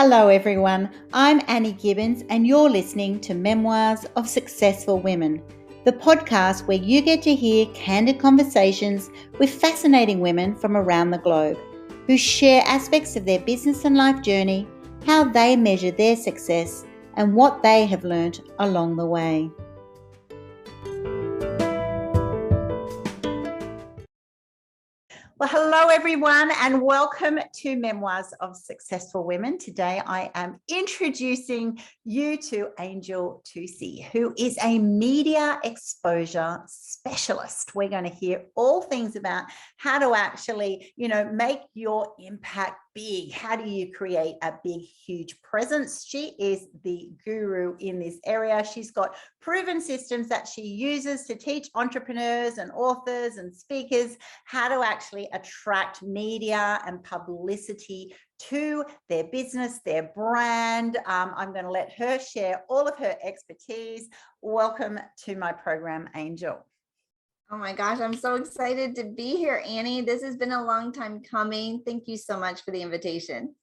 Hello everyone, I'm Annie Gibbins and you're listening to Memoirs of Successful Women, the podcast where you get to hear candid conversations with fascinating women from around the globe who share aspects of their business and life journey, how they measure their success, and what they have learned along the way. Well, hello everyone and welcome to Memoirs of Successful Women. Today I am introducing you to Angel Tuccy, who is a media exposure specialist. We're going to hear all things about how to actually, make your impact big. How do you create a big, huge presence? She is the guru in this area. She's got proven systems that she uses to teach entrepreneurs and authors and speakers how to actually attract media and publicity to their business, their brand. I'm going to let her share all of her expertise. Welcome to my program, Angel. Oh my gosh, I'm so excited to be here, Annie. This has been a long time coming. Thank you so much for the invitation.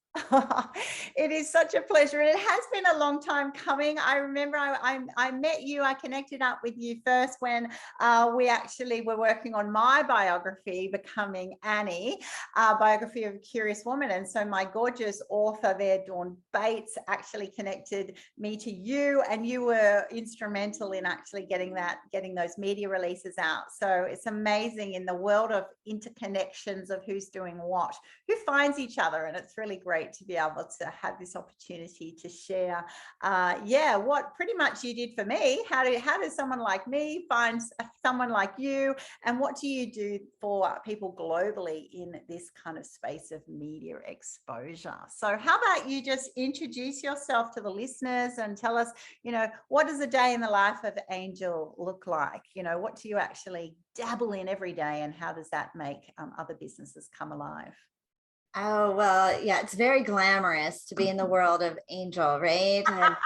It is such a pleasure. It has been a long time coming. I remember I met you, I connected up with you first when we actually were working on my biography, Becoming Annie, biography of a curious woman. And so my gorgeous author there, Dawn Bates, actually connected me to you, and you were instrumental in actually getting those media releases out. So it's amazing in the world of interconnections of who's doing what, who finds each other. And it's really great to be able to have this opportunity to share what pretty much you did for me. How does someone like me find someone like you, and what do you do for people globally in this kind of space of media exposure? So how about you just introduce yourself to the listeners and tell us, what does a day in the life of Angel look like? What do you actually dabble in every day, and how does that make other businesses come alive? Oh, well, yeah, it's very glamorous to be in the world of Angel, right? And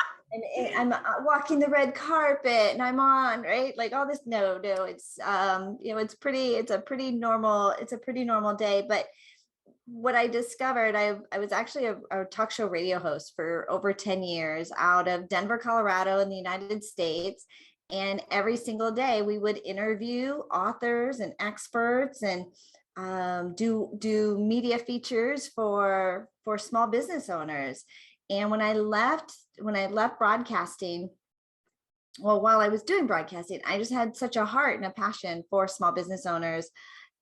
I'm walking the red carpet and I'm on, right? Like all this. No, it's, it's a pretty normal day. But what I discovered, I was actually a talk show radio host for over 10 years out of Denver, Colorado in the United States. And every single day we would interview authors and experts and do media features for small business owners. And when I left broadcasting, well, while I was doing broadcasting, I just had such a heart and a passion for small business owners,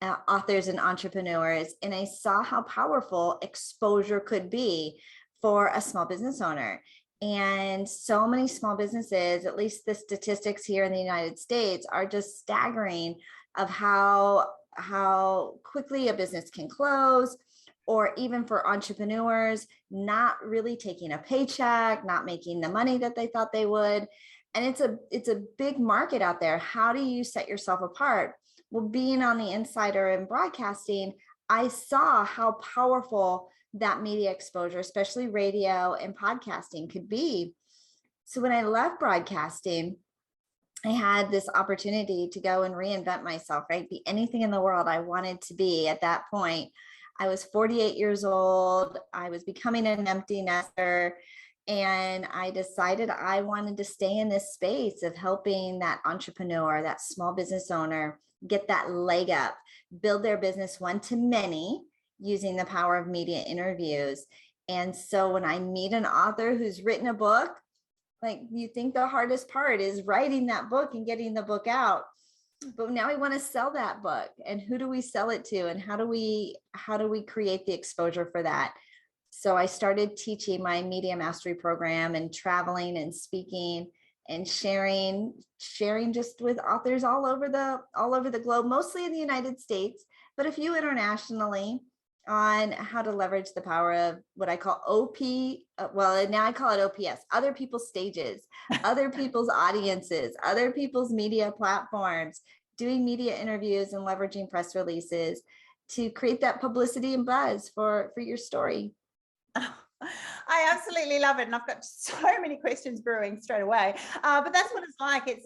authors and entrepreneurs. And I saw how powerful exposure could be for a small business owner. And so many small businesses, at least the statistics here in the United States, are just staggering of how quickly a business can close, or even for entrepreneurs, not really taking a paycheck, not making the money that they thought they would. And it's a big market out there. How do you set yourself apart? Well, being on the insider in broadcasting, I saw how powerful that media exposure, especially radio and podcasting, could be. So when I left broadcasting, I had this opportunity to go and reinvent myself, right? Be anything in the world I wanted to be at that point. I was 48 years old. I was becoming an empty nester. And I decided I wanted to stay in this space of helping that entrepreneur, that small business owner, get that leg up, build their business one to many using the power of media interviews. And so when I meet an author who's written a book, like, you think the hardest part is writing that book and getting the book out, but now we want to sell that book, and who do we sell it to, and how do we create the exposure for that? So I started teaching my media mastery program and traveling and speaking and sharing just with authors all over the globe, mostly in the United States, but a few internationally, on how to leverage the power of what I call OP. Well, now I call it OPS, other people's stages, other people's audiences, other people's media platforms, doing media interviews and leveraging press releases to create that publicity and buzz for your story. I absolutely love it, and I've got so many questions brewing straight away. But that's what it's like.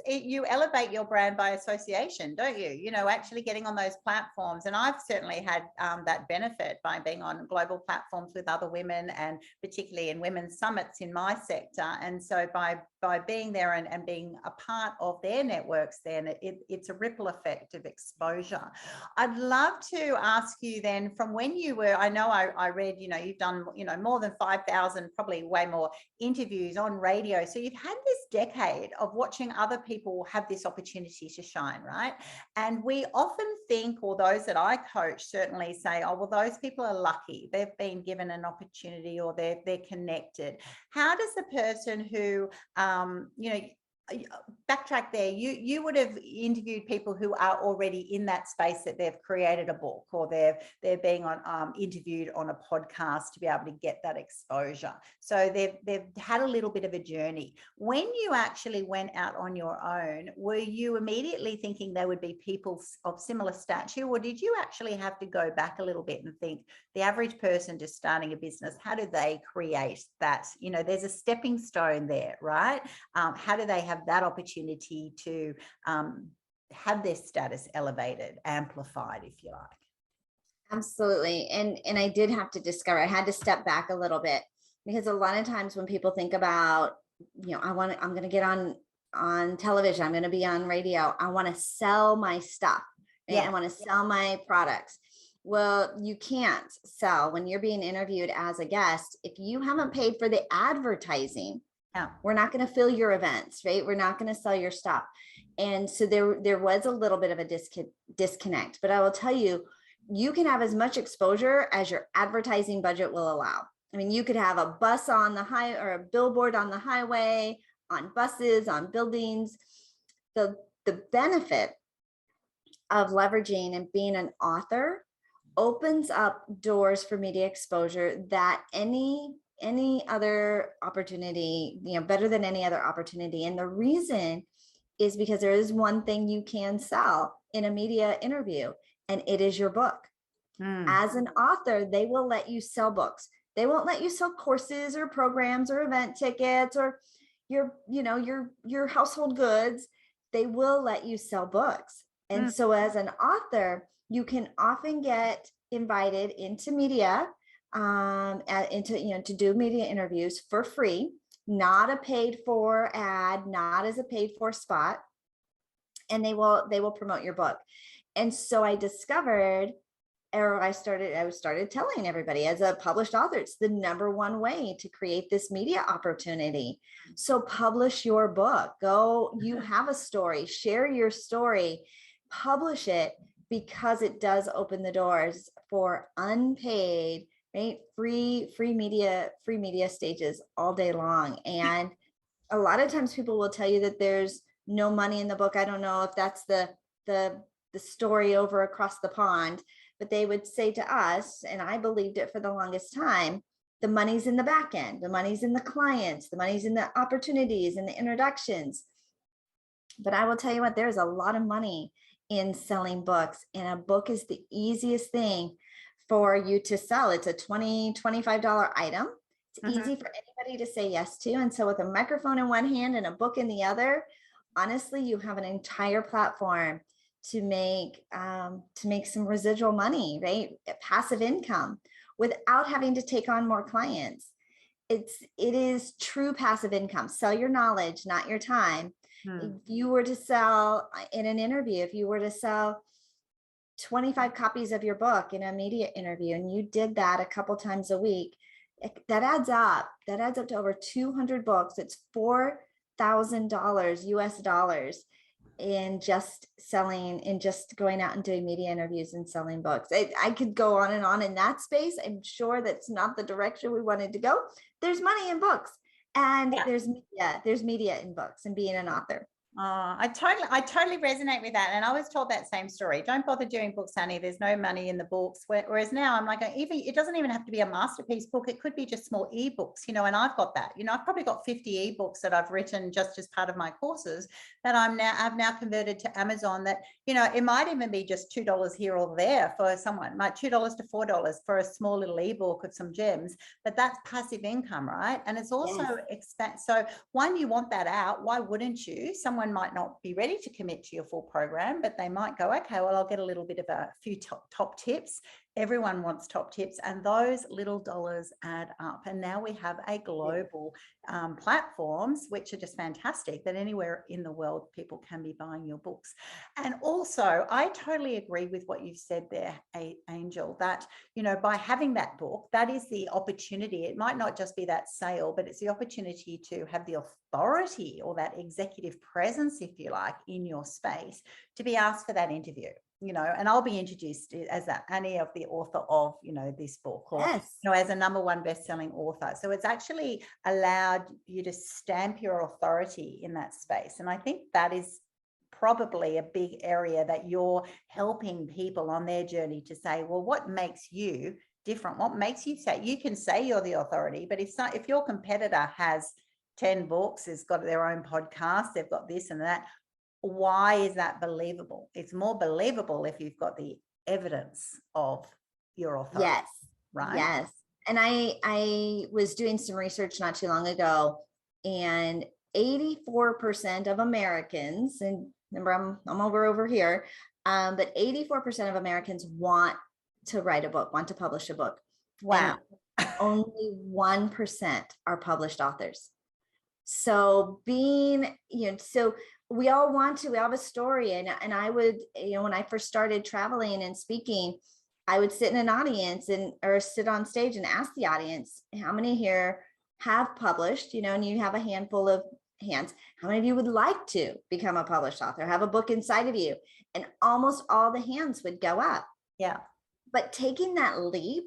You elevate your brand by association, don't you? You know, actually getting on those platforms, and I've certainly had that benefit by being on global platforms with other women, and particularly in women's summits in my sector. And so by being there and being a part of their networks, then it's a ripple effect of exposure. I'd love to ask you then, from when you were, I know I read, you know, you've done, you know, more than 5,000, probably way more interviews on radio. So you've had this decade of watching other people have this opportunity to shine, right? And we often think, or those that I coach certainly say, oh, well, those people are lucky. They've been given an opportunity, or they're connected. How does the person who, you know, backtrack there, you would have interviewed people who are already in that space, that they've created a book, or they're being on interviewed on a podcast to be able to get that exposure. So they've had a little bit of a journey. When you actually went out on your own, were you immediately thinking there would be people of similar stature, or did you actually have to go back a little bit and think, the average person just starting a business, how do they create that? You know, there's a stepping stone there, right? How do they have that opportunity to have their status elevated, amplified, if you like? Absolutely. And I did have to discover, I had to step back a little bit, because a lot of times when people think about, you know, I'm going to get on television, I'm going to be on radio, I want to sell my stuff, right? I want to sell my products. Well, you can't sell when you're being interviewed as a guest if you haven't paid for the advertising. We're not going to fill your events, right? We're not going to sell your stuff. And so there was a little bit of a disconnect, but I will tell you, you can have as much exposure as your advertising budget will allow. I mean, you could have a bus on the or a billboard on the highway, on buses, on buildings. The benefit of leveraging and being an author opens up doors for media exposure that any other opportunity, you know, better than any other opportunity. And the reason is because there is one thing you can sell in a media interview, and it is your book. As an author, they will let you sell books. They won't let you sell courses or programs or event tickets or your household goods. They will let you sell books. And so as an author, you can often get invited into media, to do media interviews for free, not a paid for ad, not as a paid for spot, and they will promote your book. And so I discovered, or I started telling everybody, as a published author, it's the number one way to create this media opportunity. So publish your book. Go, you have a story, share your story, publish it, because it does open the doors for unpaid, right? Free media stages all day long. And a lot of times people will tell you that there's no money in the book. I don't know if that's the story over across the pond, but they would say to us, and I believed it for the longest time, the money's in the back end, the money's in the clients, the money's in the opportunities and the introductions. But I will tell you what, there's a lot of money in selling books, and a book is the easiest thing for you to sell. It's a $20, $25 item. It's easy for anybody to say yes to. And so with a microphone in one hand and a book in the other, honestly, you have an entire platform to make some residual money, right? Passive income, without having to take on more clients. It is true passive income. Sell your knowledge, not your time. If you were to sell in an interview, if you were to sell 25 copies of your book in a media interview, and you did that a couple times a week, that adds up to over 200 books. It's $4,000 US dollars in just going out and doing media interviews and selling books. I could go on in that space. I'm sure that's not the direction we wanted to go. There's money in books, and there's media in books and being an author. Oh, I totally resonate with that. And I was told that same story. Don't bother doing books, Annie. There's no money in the books. Whereas now I'm like, even it doesn't even have to be a masterpiece book. It could be just small ebooks, and I've got that. I've probably got 50 ebooks that I've written just as part of my courses that I've now converted to Amazon. That it might even be just $2 here or there for someone, like $2 to $4 for a small little ebook of some gems. But that's passive income, right? And it's also so one, you want that out. Why wouldn't you? Someone might not be ready to commit to your full program, but they might go, okay, well, I'll get a little bit of a few top tips. Everyone wants top tips, and those little dollars add up. And now we have a global platforms, which are just fantastic, that anywhere in the world people can be buying your books. And also, I totally agree with what you've said there, Angel, that, by having that book, that is the opportunity. It might not just be that sale, but it's the opportunity to have the authority or that executive presence, if you like, in your space to be asked for that interview. And I'll be introduced as Annie of the author of, this book, or, as a #1 best-selling author. So it's actually allowed you to stamp your authority in that space. And I think that is probably a big area that you're helping people on their journey to say, well, what makes you different? What makes you say, you can say you're the authority, but if your competitor has 10 books, has got their own podcast, they've got this and that, why is that believable? It's more believable if you've got the evidence of your authority. Yes. Right. Yes. And I was doing some research not too long ago, and 84% of Americans, and remember, I'm over here, but 84% of Americans want to write a book, want to publish a book. Wow. And only 1% are published authors. So so we all have a story. And I would, when I first started traveling and speaking, I would sit in an audience or sit on stage and ask the audience, how many here have published, and you have a handful of hands. How many of you would like to become a published author, have a book inside of you? And almost all the hands would go up. Yeah. But taking that leap,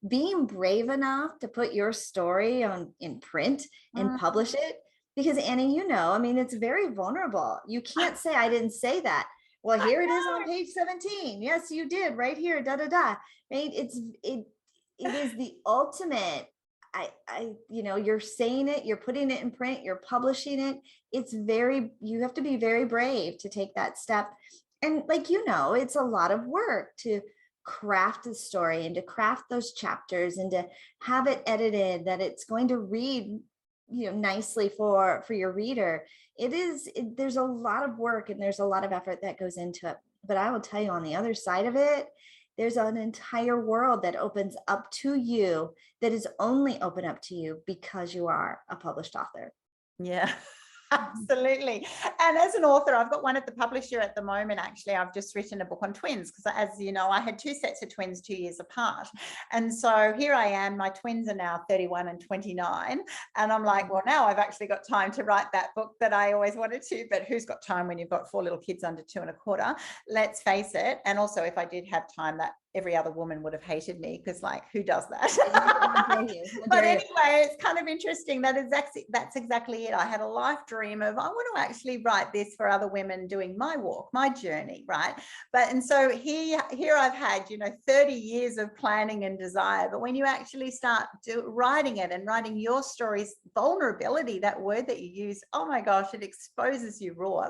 being brave enough to put your story in print and publish it, because Annie, it's very vulnerable. You can't say, I didn't say that. Well, here it is on page 17. Yes, you did, right here, da, da, da. Right? It is the ultimate. You're saying it, you're putting it in print, you're publishing it. You have to be very brave to take that step. And it's a lot of work to craft the story and to craft those chapters and to have it edited that it's going to read nicely for your reader. There's a lot of work and there's a lot of effort that goes into it. But I will tell you, on the other side of it, there's an entire world that opens up to you, that is only open up to you because you are a published author. Yeah. Absolutely. And as an author, I've got one at the publisher at the moment. Actually, I've just written a book on twins because, as you know, I had 2 sets of twins 2 years apart. And so here I am, my twins are now 31 and 29. And I'm like, well, now I've actually got time to write that book that I always wanted to, but who's got time when you've got 4 little kids under 2 1/4? Let's face it. And also, if I did have time, that every other woman would have hated me, because who does that? But anyway, it's kind of interesting that that's exactly it. I had a life dream of, I want to actually write this for other women doing my walk, my journey, right? And so here I've had 30 years of planning and desire, but when you actually start writing it and writing your stories, vulnerability, that word that you use, oh my gosh, it exposes you raw.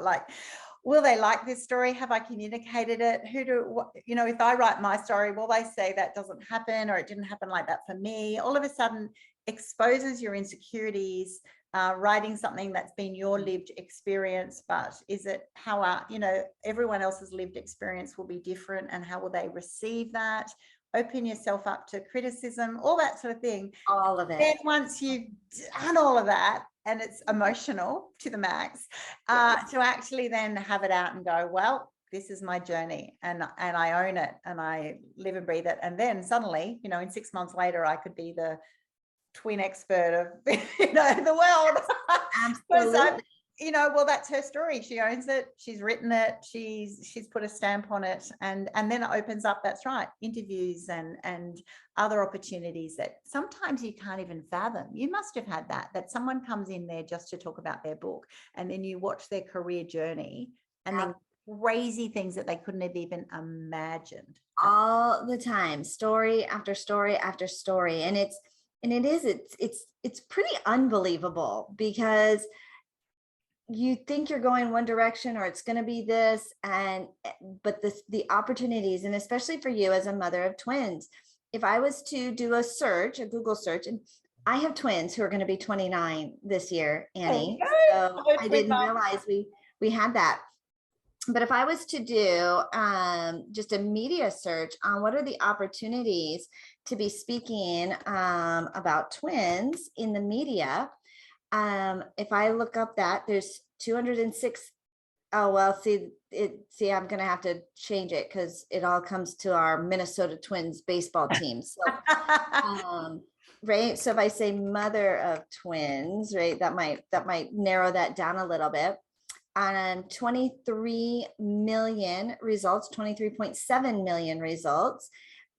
Will they like this story? Have I communicated it? If I write my story, will they say that doesn't happen, or it didn't happen like that for me? All of a sudden exposes your insecurities, writing something that's been your lived experience, but is it how everyone else's lived experience will be different, and how will they receive that? Open yourself up to criticism, all that sort of thing. All of it. Then once you've done all of that, and it's emotional to the max, to actually then have it out and go, well, this is my journey, and I own it, and I live and breathe it. And then suddenly, in 6 months later, I could be the twin expert of the world. Absolutely. well, that's her story. She owns it. She's written it. She's put a stamp on it, and then it opens up. That's right, interviews and other opportunities that sometimes you can't even fathom. You must have had that someone comes in there just to talk about their book, and then you watch their career journey, and then crazy things that they couldn't have even imagined. All the time, story after story after story, and it's pretty unbelievable, because you think you're going one direction or it's going to be this, but the opportunities, and especially for you as a mother of twins, if I was to do a Google search, and I have twins who are going to be 29 this year, Annie, so I didn't realize we had that. But if I was to do just a media search on what are the opportunities to be speaking about twins in the media, if I look up that, there's 206. Oh, well, see, I'm going to have to change it because it all comes to our Minnesota Twins baseball team. So, right. So if I say mother of twins, right, that might narrow that down a little bit. 23 million results, 23.7 million results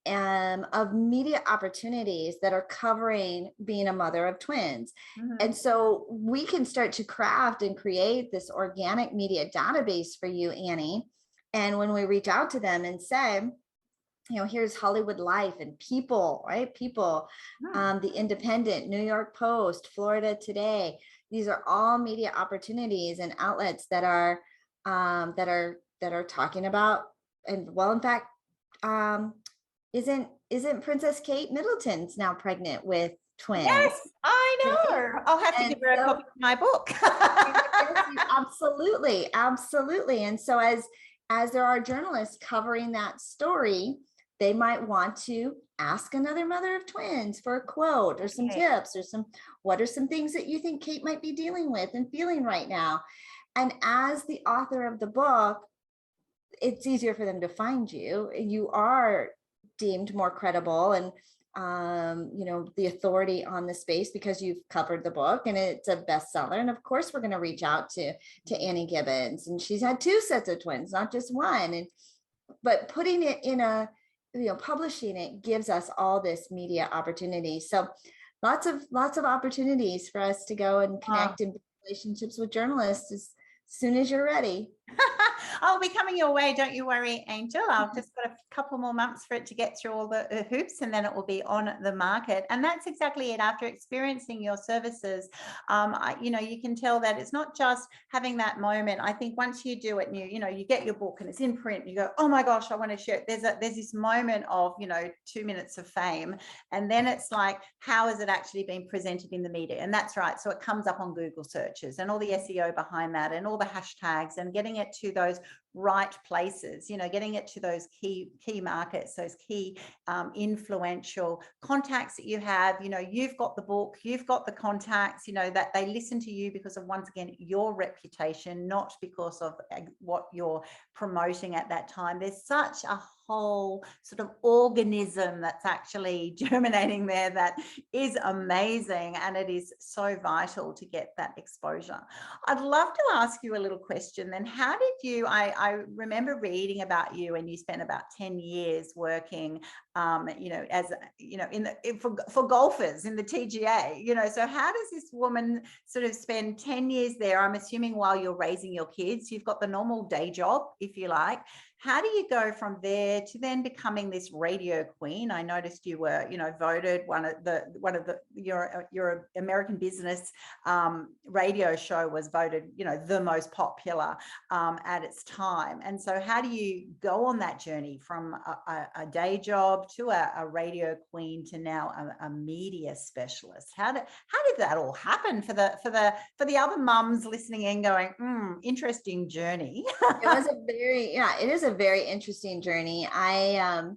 of media opportunities that are covering being a mother of twins. Mm-hmm. And so we can start to craft and create this organic media database for you, Annie. And when we reach out to them and say, here's Hollywood Life and People, right? People, The Independent, New York Post, Florida Today. These are all media opportunities and outlets that are talking about, and well, in fact, isn't Princess Kate Middleton's now pregnant with twins? Yes, I know. I'll have to give her a copy of my book. Absolutely. And so as there are journalists covering that story, they might want to ask another mother of twins for a quote or some tips or what are some things that you think Kate might be dealing with and feeling right now? And as the author of the book, it's easier for them to find you. You are deemed more credible and the authority on the space because you've covered the book and it's a bestseller. And of course, we're going to reach out to Annie Gibbins, and she's had 2 sets of twins, not just one. But putting it in publishing it gives us all this media opportunity. So lots of opportunities for us to go and connect and build relationships with journalists as soon as you're ready. I'll be coming your way. Don't you worry, Angel. I've just got a couple more months for it to get through all the hoops, and then it will be on the market. And that's exactly it. After experiencing your services, you can tell that it's not just having that moment. I think once you do it, and you get your book and it's in print, and you go, oh my gosh, I want to share it. There's this moment of 2 minutes of fame, and then it's like, how is it actually being presented in the media? And that's right. So it comes up on Google searches and all the SEO behind that, and all the hashtags, and getting it to those right places, getting it to those key markets, those key influential contacts that you have. You've got the book, you've got the contacts, that they listen to you because of, once again, your reputation, not because of what you're promoting at that time. There's such a whole sort of organism that's actually germinating there that is amazing, and it is so vital to get that exposure. I'd love to ask you a little question then. How did you, I remember reading about you, and you spent about 10 years working for golfers in the TGA, so how does this woman sort of spend 10 years there? I'm assuming while you're raising your kids, you've got the normal day job, if you like. How do you go from there to then becoming this radio queen? I noticed you were, voted your American Business radio show was voted, the most popular at its time. And so how do you go on that journey from a day job to a radio queen to now a media specialist? How did that all happen for the other mums listening in going, interesting journey? It is a very interesting journey. My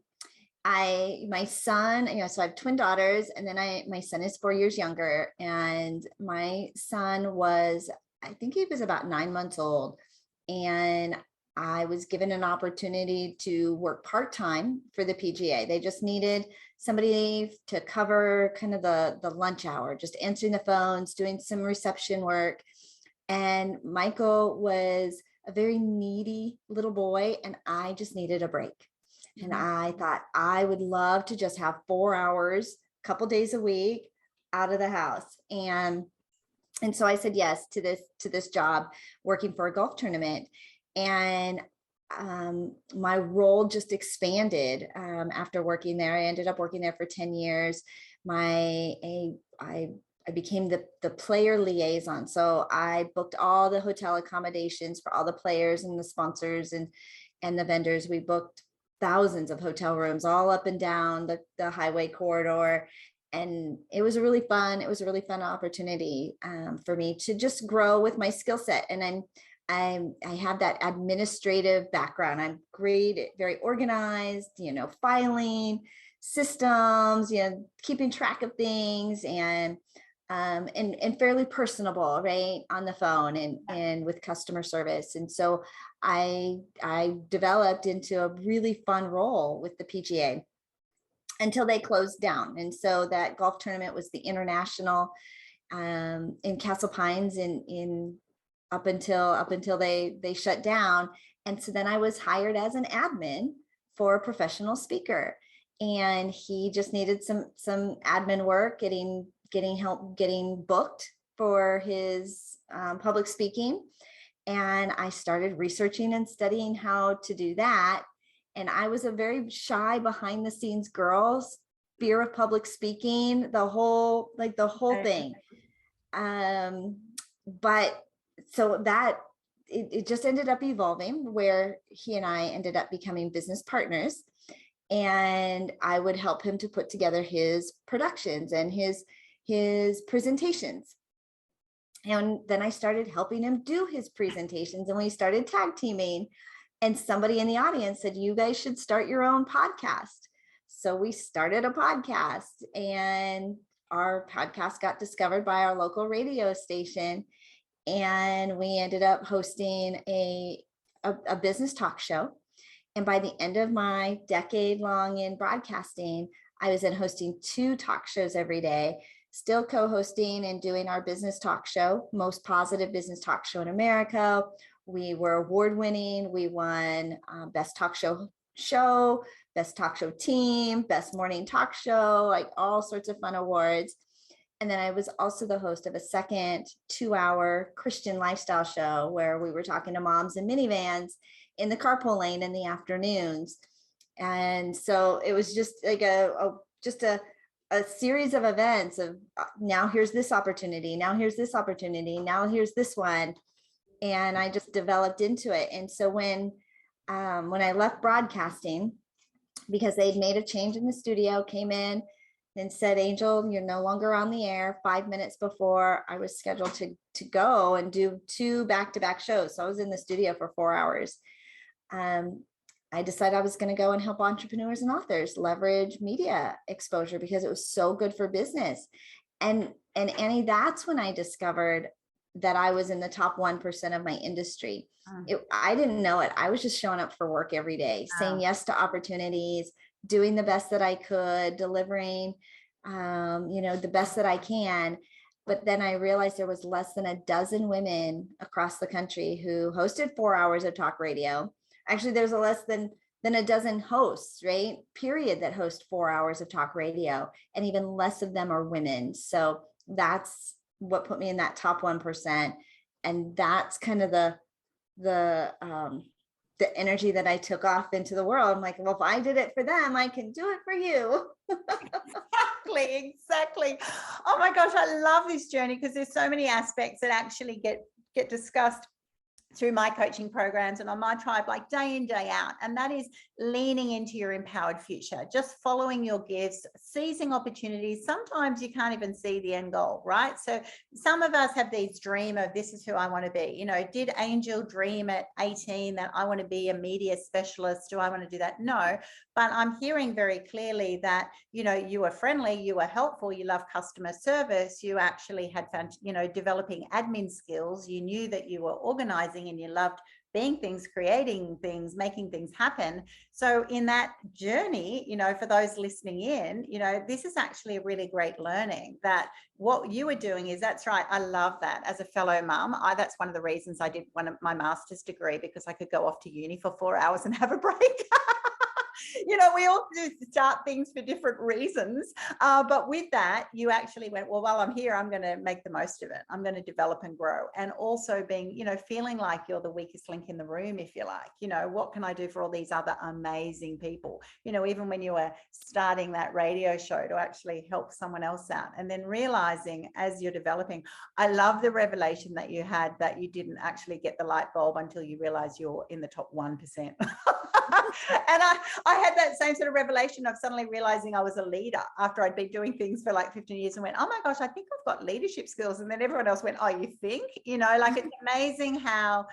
son, so I have twin daughters, and then my son is 4 years younger, and my son I think he was about 9 months old, and I was given an opportunity to work part-time for the PGA. They just needed somebody to cover kind of the lunch hour, just answering the phones, doing some reception work. And Michael was a very needy little boy, and I just needed a break. And I thought I would love to just have 4 hours, a couple days a week out of the house. And so I said yes to this job working for a golf tournament. And my role just expanded after working there. I ended up working there for 10 years. I became the player liaison. So I booked all the hotel accommodations for all the players and the sponsors and the vendors. We booked thousands of hotel rooms all up and down the highway corridor. And it was a really fun opportunity for me to just grow with my skill set. And I have that administrative background. I'm great, very organized, filing systems, keeping track of things, and fairly personable, right, on the phone and with customer service. And so I developed into a really fun role with the PGA until they closed down. And so that golf tournament was the International in Castle Pines in up until they shut down. And so then I was hired as an admin for a professional speaker, and he just needed some admin work, getting help getting booked for his public speaking. And I started researching and studying how to do that. And I was a very shy, behind the scenes girl, fear of public speaking, the whole thing. But so that it just ended up evolving, where he and I ended up becoming business partners, and I would help him to put together his productions and his presentations. And then I started helping him do his presentations, and we started tag teaming. And somebody in the audience said, you guys should start your own podcast. So we started a podcast, and our podcast got discovered by our local radio station. And we ended up hosting a business talk show. And by the end of my decade long in broadcasting, I was then hosting 2 talk shows every day, still co-hosting and doing our business talk show, most positive business talk show in America. We were award-winning. We won best talk show, best talk show team, best morning talk show, like all sorts of fun awards. And then I was also the host of a second 2-hour Christian lifestyle show, where we were talking to moms in minivans in the carpool lane in the afternoons. And so it was just like a series of events of now here's this opportunity, now here's this opportunity, now here's this one. And I just developed into it. And so when I left broadcasting, because they'd made a change in the studio, came in and said, Angel, you're no longer on the air, 5 minutes before I was scheduled to go and do 2 back-to-back shows. So I was in the studio for 4 hours. I decided I was going to go and help entrepreneurs and authors leverage media exposure, because it was so good for business. And Annie, that's when I discovered that I was in the top 1% of my industry. I didn't know it. I was just showing up for work every day, saying yes to opportunities, doing the best that I could, delivering, the best that I can. But then I realized there was less than a dozen women across the country who hosted 4 hours of talk radio. Actually, there's less than a dozen hosts, right? Period, that host 4 hours of talk radio, and even less of them are women. So that's what put me in that top 1%. And that's kind of the energy that I took off into the world. I'm like, well, if I did it for them, I can do it for you. Exactly. Oh my gosh, I love this journey, because there's so many aspects that actually get discussed through my coaching programs and on my tribe, like day in, day out. And that is leaning into your empowered future, just following your gifts, seizing opportunities. Sometimes you can't even see the end goal, right? So some of us have these dream of, this is who I want to be. Did Angel dream at 18 that I want to be a media specialist? Do I want to do that? No, but I'm hearing very clearly that, you were friendly, you were helpful, you love customer service, you actually had found, developing admin skills, you knew that you were organizing, and you loved being things, creating things, making things happen. So in that journey, for those listening in, this is actually a really great learning that what you were doing is, that's right. I love that. As a fellow mum, that's one of the reasons I did my master's degree, because I could go off to uni for 4 hours and have a break. We all do start things for different reasons. But with that, you actually went, well, while I'm here, I'm going to make the most of it. I'm going to develop and grow. And also being, feeling like you're the weakest link in the room, if you like, what can I do for all these other amazing people? Even when you were starting that radio show to actually help someone else out, and then realizing as you're developing, I love the revelation that you had, that you didn't actually get the light bulb until you realize you're in the top 1%. And I had that same sort of revelation of suddenly realizing I was a leader after I'd been doing things for like 15 years, and went, oh my gosh, I think I've got leadership skills. And then everyone else went, oh, you think? Like, it's amazing how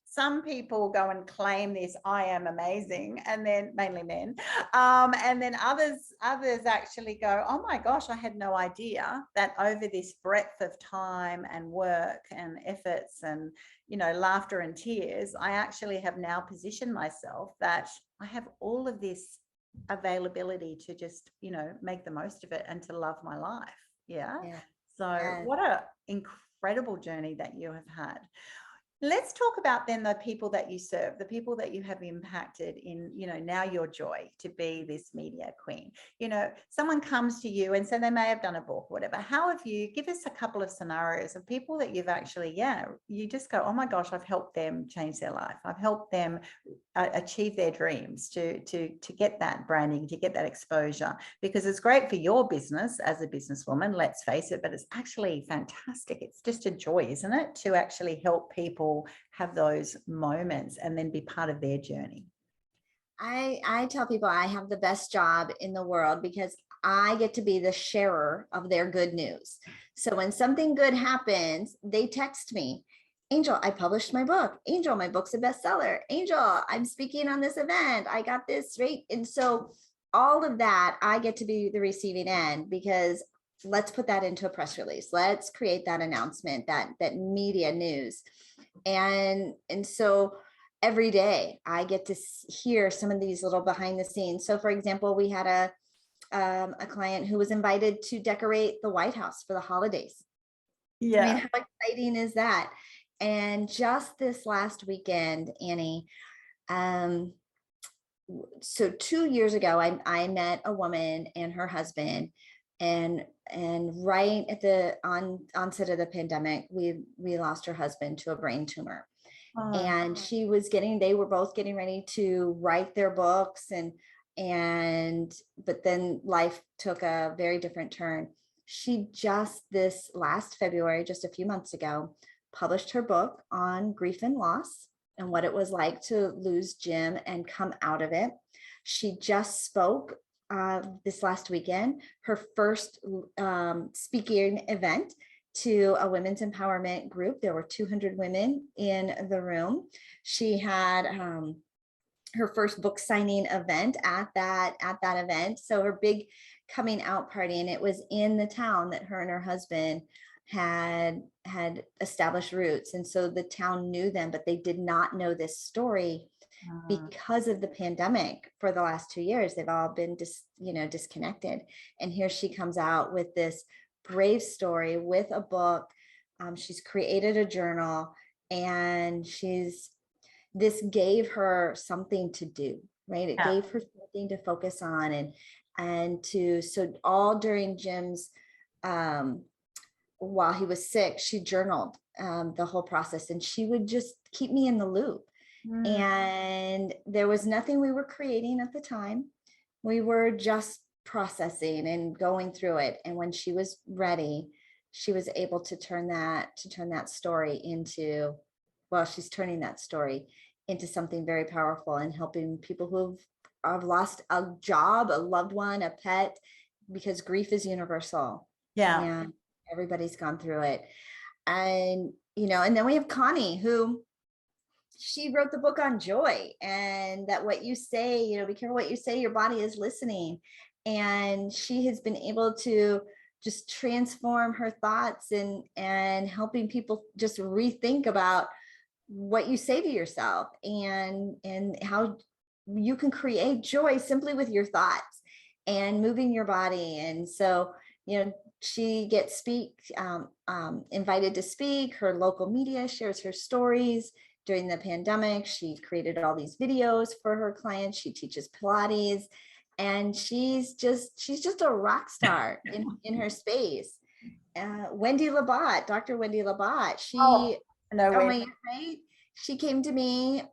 some people go and claim this, I am amazing, and then mainly men, and then others actually go, oh my gosh, I had no idea that over this breadth of time and work and efforts and laughter and tears, I actually have now positioned myself that I have all of this availability to just make the most of it and to love my life. So what a incredible journey that you have had. Let's talk about then the people that you serve, the people that you have impacted in, now your joy to be this media queen. Someone comes to you and so they may have done a book, whatever. How have you, give us a couple of scenarios of people that you've actually, you just go, oh my gosh, I've helped them change their life. I've helped them achieve their dreams, to get that branding, to get that exposure, because it's great for your business as a businesswoman, let's face it, but it's actually fantastic. It's just a joy, isn't it, to actually help people have those moments and then be part of their journey. I tell people I have the best job in the world because I get to be the sharer of their good news. So when something good happens, they text me, Angel, I published my book. Angel, my book's a bestseller. Angel, I'm speaking on this event. I got this, right? And so all of that, I get to be the receiving end, because let's put that into a press release. Let's create that announcement, that media news. And so every day I get to hear some of these little behind the scenes. So for example, we had a client who was invited to decorate the White House for the holidays. I mean, how exciting is that? And just this last weekend, Annie, so 2 years ago, I met a woman and her husband, and right at the onset of the pandemic, we lost her husband to a brain tumor. And they were both getting ready to write their books, but then life took a very different turn. She just this last February, just a few months ago, published her book on grief and loss and what it was like to lose Jim and come out of it. She just spoke this last weekend, her first speaking event to a women's empowerment group. There were 200 women in the room. She had her first book signing event at that event. So her big coming out party, and it was in the town that her and her husband had established roots. And so the town knew them, but they did not know this story because of the pandemic. For the last 2 years, they've all been disconnected. And here she comes out with this brave story, with a book. She's created a journal, and this gave her something to do, right? It gave her something to focus on, so all during Jim's, while he was sick, she journaled the whole process, and she would just keep me in the loop. And there was nothing we were creating at the time. We were just processing and going through it. And when she was ready, she was able to turn that story into, she's turning that story into something very powerful, and helping people who have lost a job, a loved one, a pet, because grief is universal. And everybody's gone through it. And, and then we have Connie, who she wrote the book on joy, and that what you say, be careful what you say, your body is listening. And she has been able to just transform her thoughts and helping people just rethink about what you say to yourself, and how you can create joy simply with your thoughts and moving your body. And so, she gets invited to speak. Her local media shares her stories. During the pandemic, she created all these videos for her clients. She teaches Pilates, and she's just a rock star in her space. Wendy Labatt, Dr. Wendy Labatt, Oh, no way. right? She came to me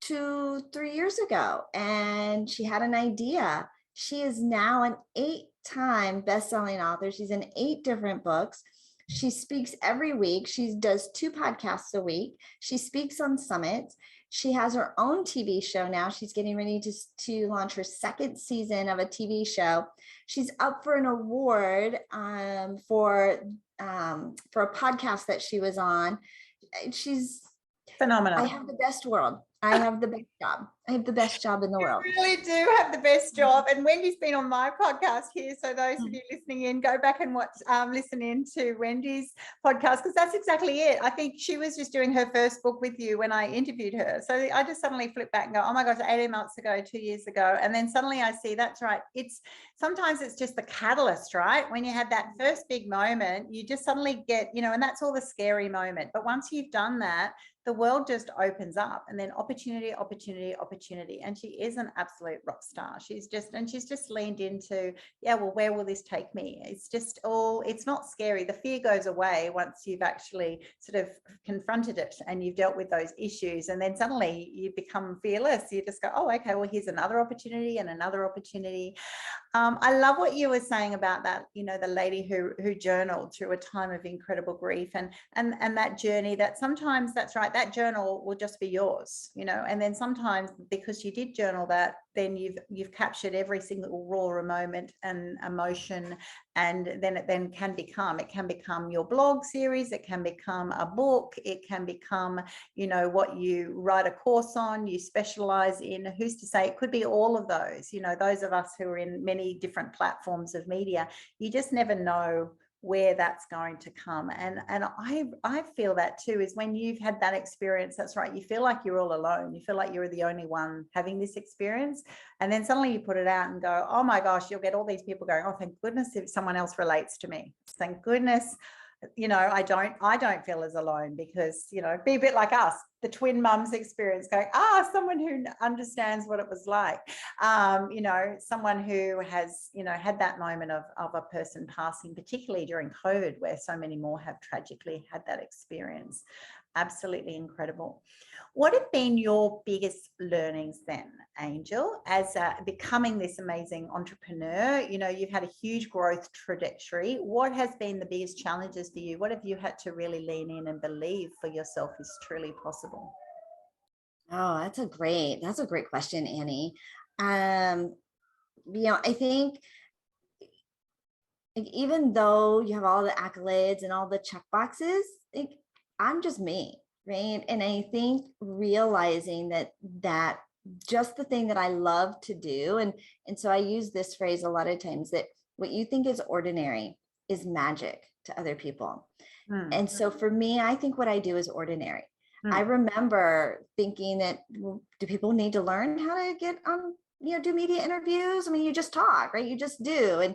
2-3 years ago, and she had an idea. She is now an 8-time best-selling author. She's in 8 different books. She speaks every week. She does 2 podcasts a week. She speaks on summits. She has her own TV show now. She's getting ready to launch her 2nd season of a TV show. She's up for an award for a podcast that she was on. She's phenomenal. I have the best world. I have the best job. I have the best job in the world. You really do have the best job. And Wendy's been on my podcast here. So those of you listening in, go back and listen in to Wendy's podcast, because that's exactly it. I think she was just doing her first book with you when I interviewed her. So I just suddenly flip back and go, oh my gosh, 18 months ago, 2 years ago. And then suddenly I see that's right. Sometimes it's just the catalyst, right? When you had that first big moment, you just suddenly get, and that's all the scary moment. But once you've done that, the world just opens up, and then opportunity, opportunity, opportunity. And she is an absolute rock star. She's just leaned into, well, where will this take me? It's not scary. The fear goes away once you've actually sort of confronted it and you've dealt with those issues. And then suddenly you become fearless. You just go, oh, okay, well, here's another opportunity and another opportunity. I love what you were saying about that, the lady who journaled through a time of incredible grief, and that journey, that sometimes, that's right, that journal will just be yours, and then sometimes because you did journal that, then you've captured every single raw moment and emotion, and then it can become your blog series, it can become a book, it can become, what you write a course on, you specialize in. Who's to say? It could be all of those, those of us who are in many different platforms of media. You just never know where that's going to come. And I feel that too, is when you've had that experience, that's right, you feel like you're all alone. You feel like you're the only one having this experience. And then suddenly you put it out and go, oh my gosh, you'll get all these people going, oh, thank goodness if someone else relates to me. Thank goodness, I don't feel as alone, because, be a bit like us, the twin mums experience, going, someone who understands what it was like, someone who has, had that moment of a person passing, particularly during COVID, where so many more have tragically had that experience. Absolutely incredible. What have been your biggest learnings then, Angel, as becoming this amazing entrepreneur? You've had a huge growth trajectory. What has been the biggest challenges for you? What have you had to really lean in and believe for yourself is truly possible? Oh, that's a great question, Annie. I think, like, even though you have all the accolades and all the check boxes, like, I'm just me, right? And I think realizing that just the thing that I love to do, and so I use this phrase a lot of times, that what you think is ordinary is magic to other people. And so for me, I think what I do is ordinary. I remember thinking that, well, do people need to learn how to get on, do media interviews? I mean, you just talk, right? You just do.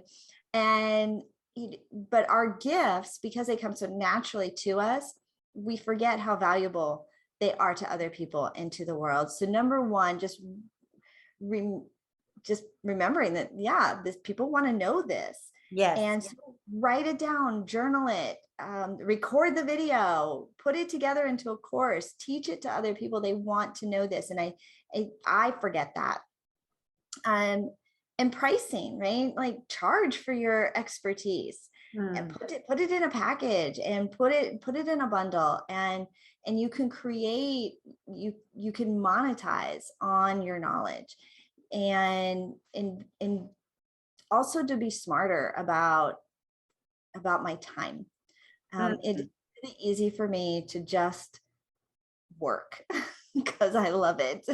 But our gifts, because they come so naturally to us, we forget how valuable they are to other people and to the world. So number one, just remembering that, this people want to know this. Yes. And so write it down, journal it, record the video, put it together into a course, teach it to other people. They want to know this. And I forget that. And pricing, right? Like, charge for your expertise, and put it in a package, and put it in a bundle, and you can create, you can monetize on your knowledge, and also to be smarter about my time. It's really easy for me to just work because I love it.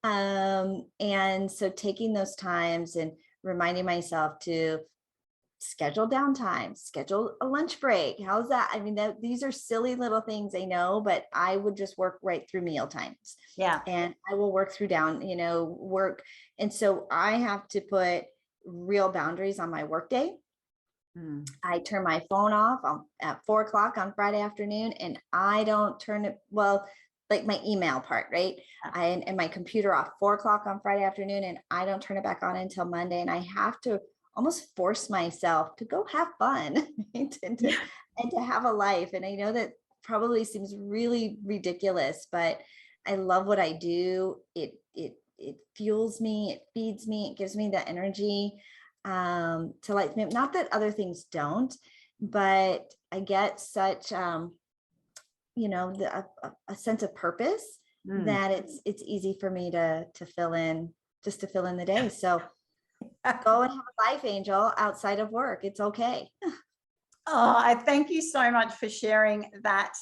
And so taking those times and reminding myself to schedule downtime, schedule a lunch break. How's that? I mean, these are silly little things, I know, but I would just work right through meal times. Yeah. And I will work through work. And so I have to put real boundaries on my work day. I turn my phone off at 4:00 on Friday afternoon, and I don't turn it, well, like my email part, right? And my computer off 4:00 on Friday afternoon, and I don't turn it back on until Monday. And I have to almost force myself to go have fun, right? and to have a life. And I know that probably seems really ridiculous, but I love what I do. It fuels me, it feeds me, it gives me the energy to like, not that other things don't, but I get such a sense of purpose that it's easy for me to fill in the day. So go and have a life, Angel, outside of work. It's okay. Oh, I thank you so much for sharing that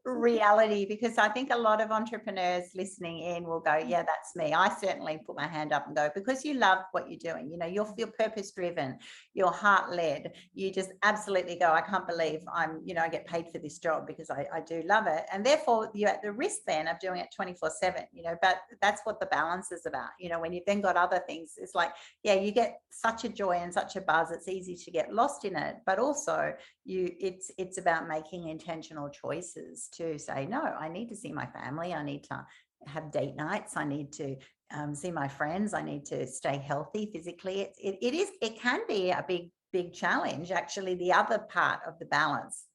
reality, because I think a lot of entrepreneurs listening in will go, yeah, that's me. I certainly put my hand up and go, because you love what you're doing. You're purpose driven, you're heart led. You just absolutely go, I can't believe I get paid for this job, because I do love it. And therefore you're at the risk then of doing it 24/7, but that's what the balance is about. When you've then got other things, it's like, yeah, you get such a joy and such a buzz. It's easy to get lost in it, but also it's about making intentional choices to say, no, I need to see my family. I need to have date nights. I need to see my friends. I need to stay healthy physically. It can be a big challenge, actually, the other part of the balance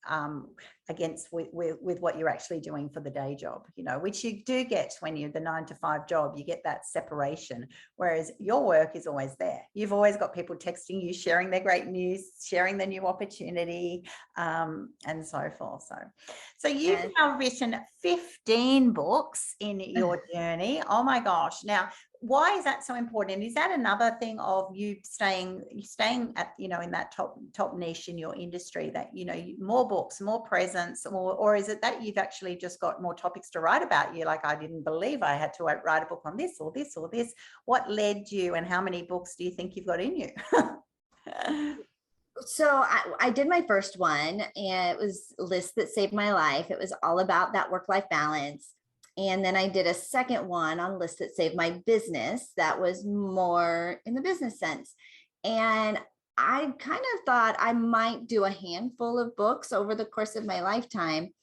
against with what you're actually doing for the day job, which you do get when you're the 9-to-5 job. You get that separation, whereas your work is always there. You've always got people texting you, sharing their great news, sharing the new opportunity, and so forth. So you've now written 15 books in your journey. Oh my gosh. Now, why is that so important? Is that another thing of you staying at, in that top niche in your industry, that, more books, more presence, or is it that you've actually just got more topics to write about? You're like, I didn't believe I had to write a book on this or this or this. What led you, and how many books do you think you've got in you? So I did my first one, and it was Lists That Saved My Life. It was all about that work-life balance. And then I did a second one on Lists That Saved My Business. That was more in the business sense. And I kind of thought I might do a handful of books over the course of my lifetime.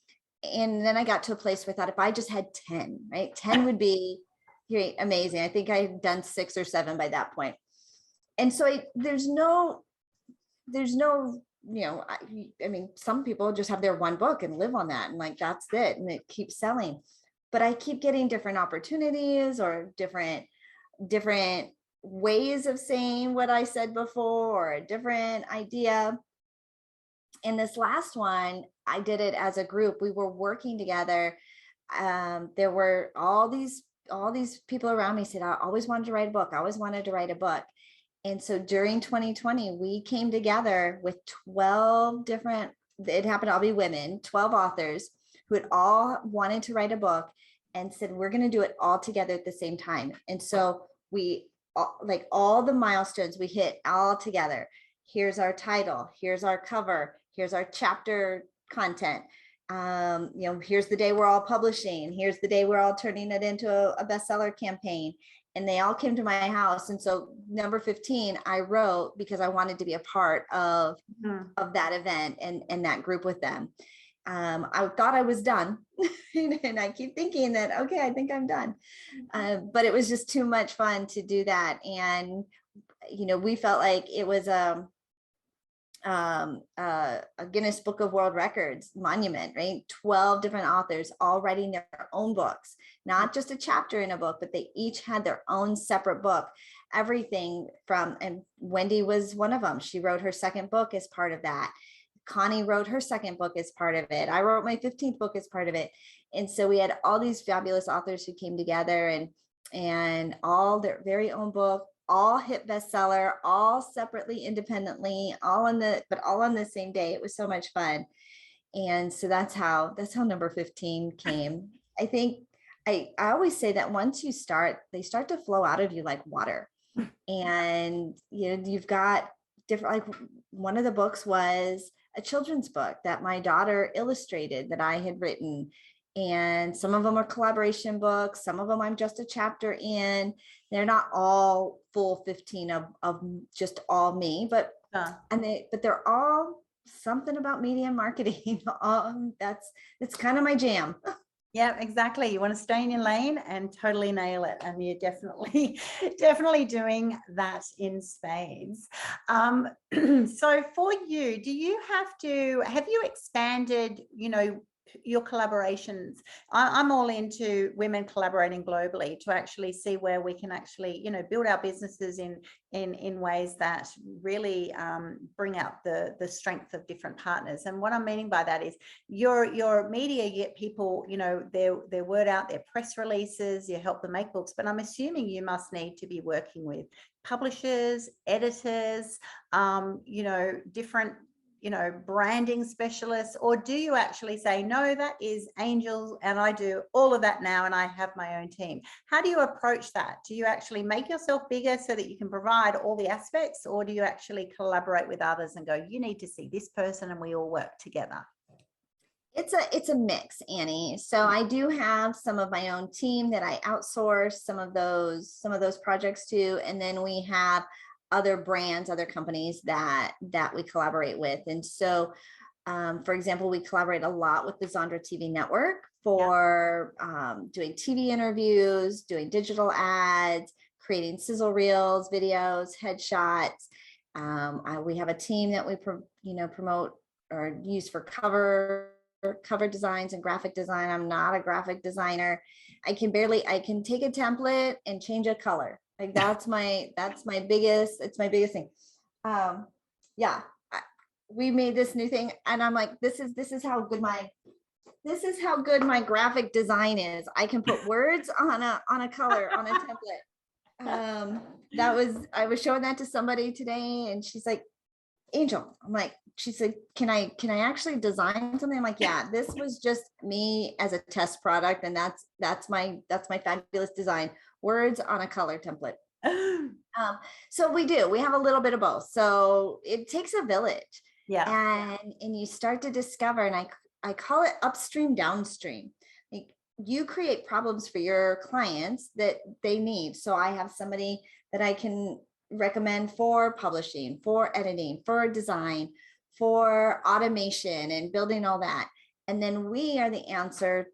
And then I got to a place where I thought, if I just had 10, right? 10 would be amazing. I think I had done 6 or 7 by that point. And so there's no, I mean, some people just have their one book and live on that, and like, that's it. And it keeps selling. But I keep getting different opportunities, or different ways of saying what I said before, or a different idea. In this last one, I did it as a group. We were working together. There were all these people around me said, I always wanted to write a book. I always wanted to write a book. And so during 2020, we came together with 12 different, it happened to all be women, 12 authors who had all wanted to write a book, and said, we're going to do it all together at the same time. And so we, like, all the milestones we hit all together. Here's our title. Here's our cover. Here's our chapter content. Here's the day we're all publishing. Here's the day we're all turning it into a bestseller campaign. And they all came to my house. And so number 15, I wrote because I wanted to be a part of that event and that group with them. I thought I was done, and I keep thinking that, okay, I think I'm done. But it was just too much fun to do that. And, we felt like it was a Guinness Book of World Records monument, right? 12 different authors all writing their own books, not just a chapter in a book, but they each had their own separate book. Everything from, and Wendy was one of them. She wrote her second book as part of that. Connie wrote her second book as part of it. I wrote my 15th book as part of it. And so we had all these fabulous authors who came together, and all their very own book, all hit bestseller, all separately, independently, all on the same day. It was so much fun. And so that's how number 15 came. I think I always say that once you start, they start to flow out of you like water. And you've got different, like one of the books was a children's book that my daughter illustrated that I had written. And some of them are collaboration books. Some of them I'm just a chapter in. They're not all full 15 of just all me, but they're all something about media and marketing. That's kind of my jam. Yeah, exactly. You want to stay in your lane and totally nail it. And you're definitely doing that in spades. So for you, have you expanded, your collaborations? I'm all into women collaborating globally to actually see where we can actually, build our businesses in ways that really bring out the strength of different partners. And what I'm meaning by that is your media, you get people, their word out, their press releases, you help them make books, but I'm assuming you must need to be working with publishers, editors, different branding specialists, or do you actually say, no, that is Angel and I do all of that now and I have my own team? How do you approach that? Do you actually make yourself bigger so that you can provide all the aspects, or do you actually collaborate with others and go, you need to see this person and we all work together? It's a mix, Annie. So I do have some of my own team that I outsource some of those projects to, and then we have other brands, other companies that we collaborate with. And so, for example, we collaborate a lot with the Zondra TV network for doing TV interviews, doing digital ads, creating sizzle reels, videos, headshots. We have a team that we promote or use for cover designs and graphic design. I'm not a graphic designer. I can take a template and change a color. Like it's my biggest thing. We made this new thing and I'm like, this is how good my graphic design is. I can put words on a color, on a template. I was showing that to somebody today and she's like, Angel, she said, can I actually design something? I'm like, yeah, this was just me as a test product. And that's my fabulous design, words on a color template. So we have a little bit of both. So it takes a village. Yeah. And you start to discover, and I call it upstream, downstream. Like you create problems for your clients that they need. So I have somebody that I can recommend for publishing, for editing, for design, for automation and building all that. And then we are the answer.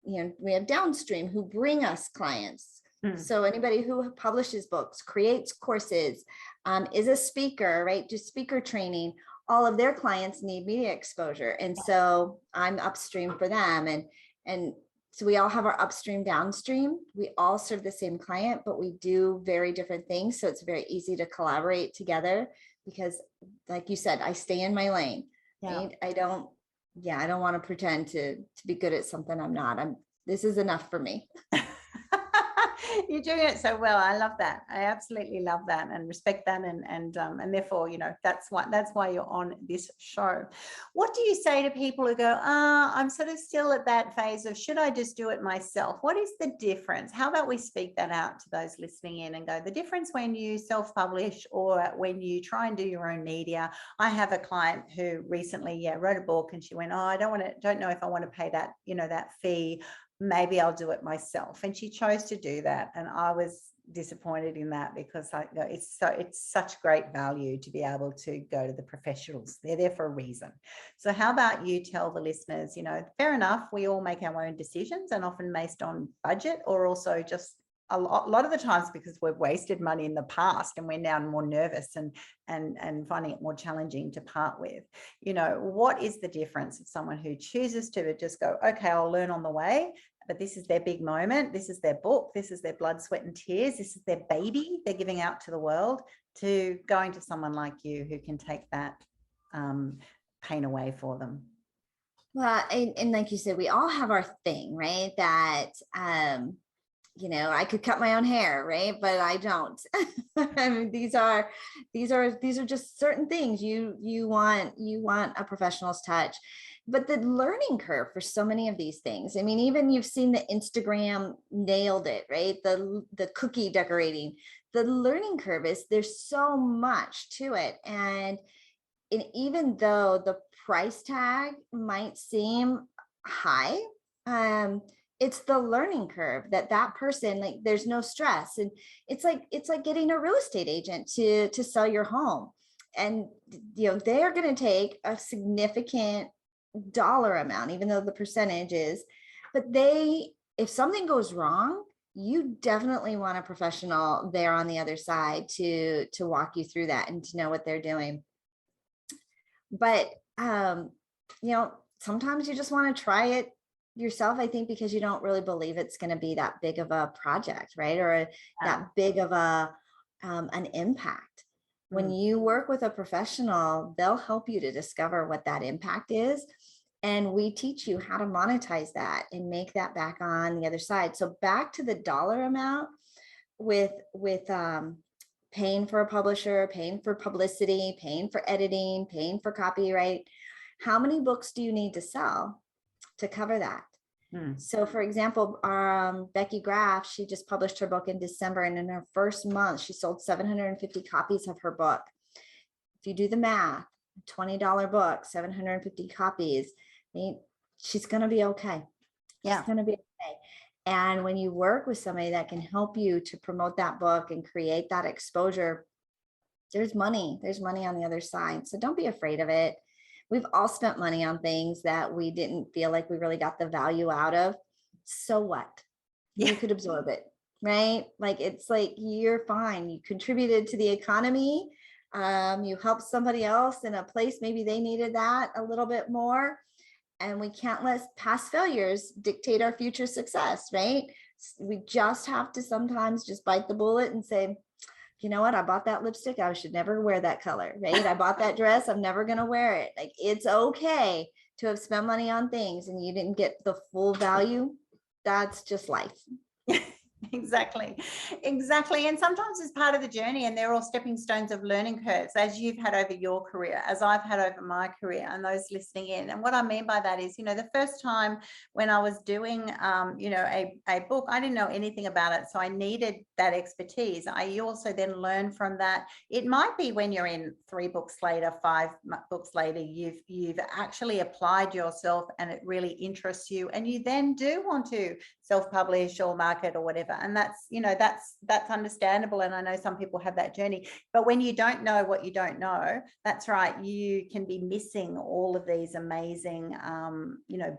We have downstream who bring us clients. So anybody who publishes books, creates courses, is a speaker, right? Do speaker training, all of their clients need media exposure. And so I'm upstream for them. And so we all have our upstream, downstream. We all serve the same client, but we do very different things. So it's very easy to collaborate together because like you said, I stay in my lane. Right? I don't want to pretend to be good at something I'm not. This is enough for me. You're doing it so well. I love that. I absolutely love that and respect that. And therefore, that's why you're on this show. What do you say to people who go, I'm sort of still at that phase of, should I just do it myself? What is the difference? How about we speak that out to those listening in and go, the difference when you self-publish or when you try and do your own media. I have a client who recently, wrote a book and she went, I don't know if I want to pay that, that fee. Maybe I'll do it myself. And she chose to do that. And I was disappointed in that because it's such great value to be able to go to the professionals. They're there for a reason. So how about you tell the listeners, fair enough, we all make our own decisions and often based on budget or also just a lot of the times because we've wasted money in the past and we're now more nervous and finding it more challenging to part with. What is the difference of someone who chooses to just go, okay, I'll learn on the way, but this is their big moment. This is their book. This is their blood, sweat and tears. This is their baby they're giving out to the world, to going to someone like you who can take that pain away for them. Well, and like you said, we all have our thing, right? That, I could cut my own hair, right? But I don't. I mean, these are just certain things you want a professional's touch. But the learning curve for so many of these things, I mean, even you've seen the Instagram nailed it, right? The cookie decorating, the learning curve is, there's so much to it. And even though the price tag might seem high, it's the learning curve that person, like, there's no stress. And it's like getting a real estate agent to sell your home. And, they are going to take a significant dollar amount, even though the percentage is, but if something goes wrong, you definitely want a professional there on the other side to walk you through that and to know what they're doing. But, sometimes you just want to try it yourself, I think, because you don't really believe it's going to be that big of a project, right? Or that big of an impact. When you work with a professional, they'll help you to discover what that impact is. And we teach you how to monetize that and make that back on the other side. So back to the dollar amount with paying for a publisher, paying for publicity, paying for editing, paying for copyright. How many books do you need to sell to cover that? So for example, Becky Graff, she just published her book in December, and in her first month, she sold 750 copies of her book. If you do the math, $20 book, 750 copies, she's going to be okay. Yeah. She's going to be okay. And when you work with somebody that can help you to promote that book and create that exposure, there's money on the other side. So don't be afraid of it. We've all spent money on things that we didn't feel like we really got the value out of. So what? Yeah. You could absorb it, right? Like, it's like, you're fine. You contributed to the economy. You helped somebody else in a place, maybe they needed that a little bit more. And we can't let past failures dictate our future success, right? We just have to sometimes just bite the bullet and say, you know what? I bought that lipstick. I should never wear that color, right? I bought that dress. I'm never going to wear it. Like, it's okay to have spent money on things and you didn't get the full value. That's just life. Exactly. And sometimes it's part of the journey, and they're all stepping stones of learning curves, as you've had over your career, as I've had over my career, and those listening in. And what I mean by that is, the first time when I was doing, a book, I didn't know anything about it. So I needed that expertise. I also then learned from that. It might be when you're in 3 books later, 5 books later, you've actually applied yourself and it really interests you, and you then do want to self-publish or market or whatever. And that's understandable. And I know some people have that journey, but when you don't know what you don't know, that's right, you can be missing all of these amazing,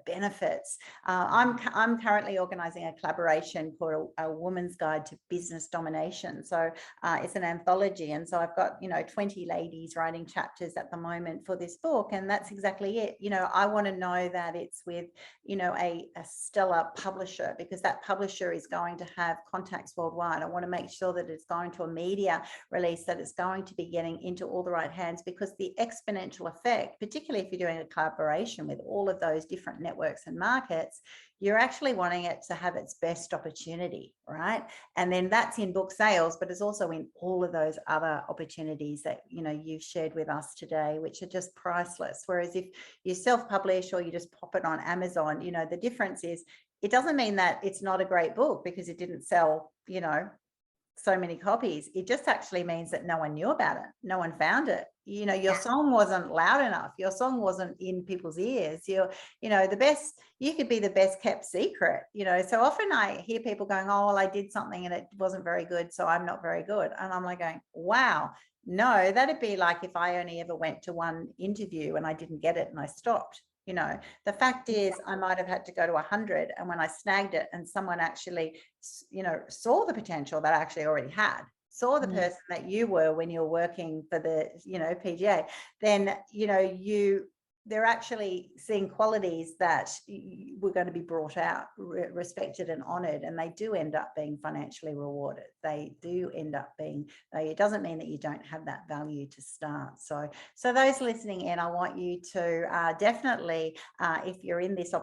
benefits. I'm currently organizing a collaboration called a Woman's Guide to Business Domination. So it's an anthology. And so I've got, 20 ladies writing chapters at the moment for this book. And that's exactly it. I want to know that it's with, a stellar publisher, because that publisher is going to have contacts worldwide. I want to make sure that it's going to a media release, that it's going to be getting into all the right hands, because the exponential effect, particularly if you're doing a collaboration with all of those different networks and markets, you're actually wanting it to have its best opportunity, right? And then that's in book sales, but it's also in all of those other opportunities that, you've shared with us today, which are just priceless. Whereas if you self-publish or you just pop it on Amazon, the difference is, it doesn't mean that it's not a great book because it didn't sell, so many copies. It just actually means that no one knew about it. No one found it. Your song wasn't loud enough. Your song wasn't in people's ears. You could be the best kept secret, So often I hear people going, oh, well, I did something and it wasn't very good, so I'm not very good. And I'm like going, wow, no, that'd be like if I only ever went to one interview and I didn't get it and I stopped. The fact is, I might have had to go to 100, and when I snagged it and someone actually, saw the potential that I actually already had, saw the person that you were when you were working for the, PGA, then, they're actually seeing qualities that were going to be brought out, respected and honored, and they do end up being financially rewarded. They do end up being, it doesn't mean that you don't have that value to start. So those listening in, I want you to definitely, if you're in this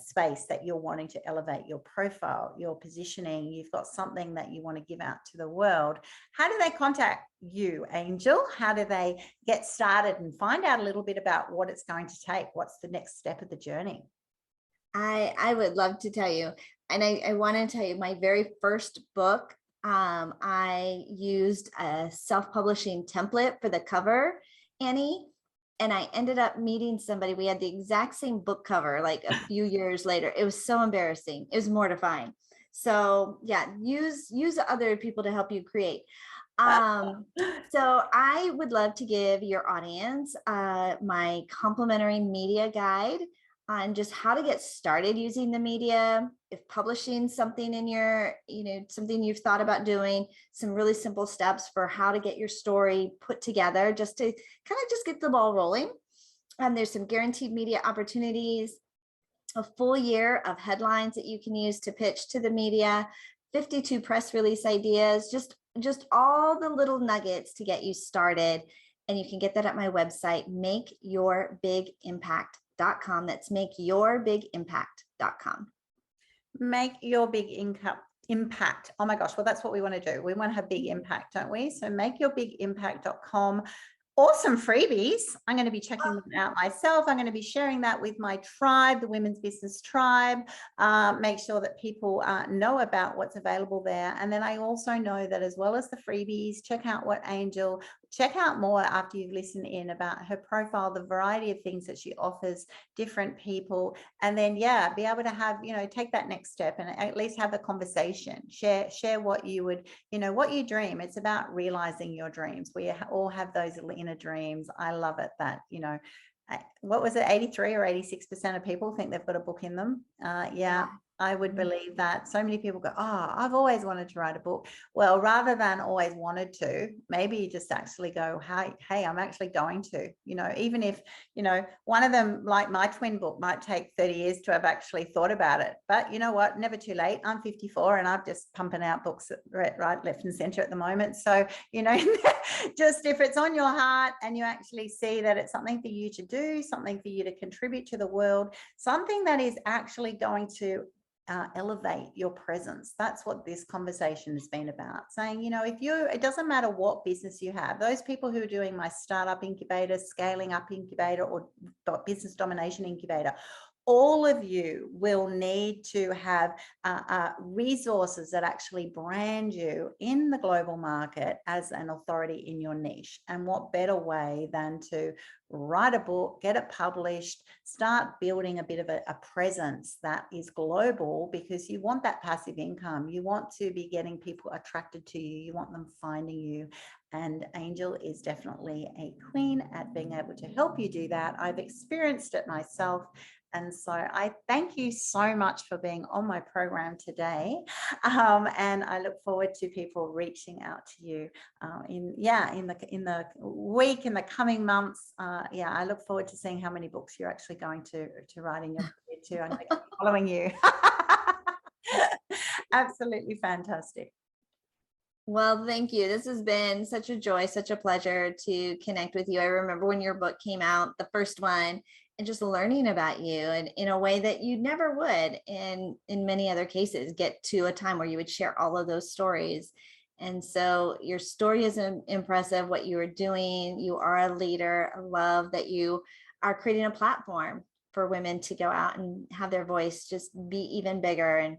space that you're wanting to elevate your profile, your positioning, you've got something that you want to give out to the world, how do they contact you, Angel? How do they get started and find out a little bit about what it's going to take? What's the next step of the journey? I would love to tell you. And I want to tell you, my very first book I used a self-publishing template for the cover, Annie, and I ended up meeting somebody. We had the exact same book cover like a few years later. It was so embarrassing. It was mortifying. So yeah, use other people to help you create. So I would love to give your audience my complimentary media guide on just how to get started using the media, if publishing something in your, something you've thought about doing, some really simple steps for how to get your story put together, just to kind of just get the ball rolling. And there's some guaranteed media opportunities, a full year of headlines that you can use to pitch to the media, 52 press release ideas, just all the little nuggets to get you started. And you can get that at my website, makeyourbigimpact.com. That's makeyourbigimpact.com. Make your big impact. Oh my gosh. Well, that's what we want to do. We want to have big impact, don't we? So makeyourbigimpact.com. Awesome freebies. I'm going to be checking them out myself. I'm going to be sharing that with my tribe, the Women's Business Tribe. Make sure that people know about what's available there. And then I also know that as well as the freebies, check out check out more after you've listened in about her profile, the variety of things that she offers different people. And then, yeah, be able to have, take that next step and at least have a conversation, share what you would, what you dream. It's about realizing your dreams. We all have those inner dreams. I love it that, what was it? 83 or 86% of people think they've got a book in them. Yeah. I would believe that. So many people go, oh, I've always wanted to write a book. Well, rather than always wanted to, maybe you just actually go, hey, I'm actually going to, even if, one of them, like my twin book, might take 30 years to have actually thought about it. But you know what? Never too late. I'm 54 and I'm just pumping out books right, left and center at the moment. So, just if it's on your heart and you actually see that it's something for you to do, something for you to contribute to the world, something that is actually going to elevate your presence. That's what this conversation has been about. Saying, it doesn't matter what business you have, those people who are doing my startup incubator, scaling up incubator, or business domination incubator, all of you will need to have resources that actually brand you in the global market as an authority in your niche. And what better way than to write a book, get it published, start building a bit of a presence that is global, because you want that passive income. You want to be getting people attracted to you. You want them finding you. And Angel is definitely a queen at being able to help you do that. I've experienced it myself. And so I thank you so much for being on my program today. And I look forward to people reaching out to you in the week, in the coming months. I look forward to seeing how many books you're actually going to write in your career too. I'm going to keep following you. Absolutely fantastic. Well, thank you. This has been such a joy, such a pleasure to connect with you. I remember when your book came out, the first one, and just learning about you and in a way that you never would in many other cases get to a time where you would share all of those stories. And so your story is impressive, what you are doing. You are a leader. I love that you are creating a platform for women to go out and have their voice just be even bigger and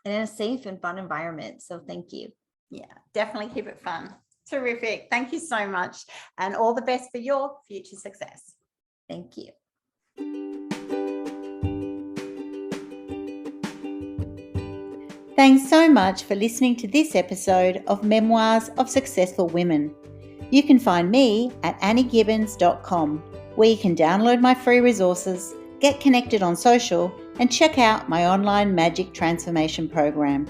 in a safe and fun environment. So thank you. Yeah, definitely keep it fun. Terrific. Thank you so much. And all the best for your future success. Thank you. Thanks so much for listening to this episode of Memoirs of Successful Women. You can find me at anniegibbins.com, where you can download my free resources, get connected on social, and check out my online magic transformation program.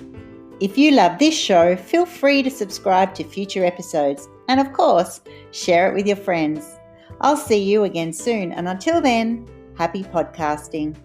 If you love this show, feel free to subscribe to future episodes and, of course, share it with your friends. I'll see you again soon, and until then, happy podcasting.